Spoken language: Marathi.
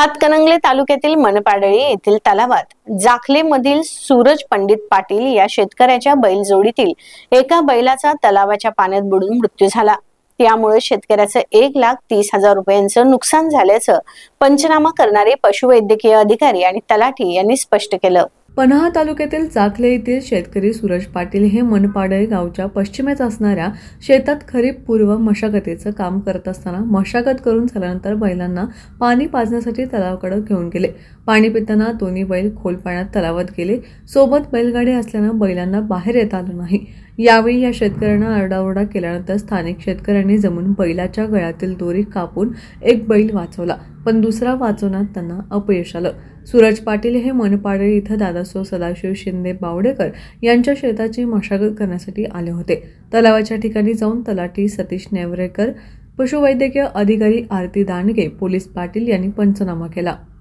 हातकणंगले तालुक्यातील मनपाडळी येथील तलावात जाखलेमधील सूरज पंडित पाटील या शेतकऱ्याच्या बैलजोडीतील एका बैलाचा तलावाच्या पाण्यात बुडून मृत्यू झाला। त्यामुळे शेतकऱ्याचं 1,30,000 रुपयांचं नुकसान झाल्याचं पंचनामा करणारे पशुवैद्यकीय अधिकारी आणि तलाठी यांनी स्पष्ट केलं। पन्हाळा तालुक्यातील जाखले येथील शेतकरी सूरज पाटील हे मनपाडळे गावच्या पश्चिमेस असणाऱ्या शेतात खरीप पूर्व मशागतीचं काम करत असताना मशागत करून झाल्यानंतर बैलांना पाणी पाजण्यासाठी तलावाकडे घेऊन गेले। पाणी पिताना दोन्ही बैल खोल पाण्यात तलावात गेले। सोबत बैलगाडी असल्यानं बैलांना बाहेर येता आलं नाही। यावेळी या शेतकऱ्यांना आरडाओरडा केल्यानंतर स्थानिक शेतकऱ्यांनी जमून बैलाच्या गळ्यातील दोरी कापून एक बैल वाचवला, पण दुसरा वाचवण्यात त्यांना अपयश आलं। सूरज पाटील हे मनपाडळे इथं दादासो सदाशिव शिंदे बावडेकर यांच्या शेताची मशागत करण्यासाठी आले होते। तलावाच्या ठिकाणी जाऊन तलाठी सतीश नेवरेकर, पशुवैद्यकीय अधिकारी आरती दांडगे, पोलीस पाटील यांनी पंचनामा केला।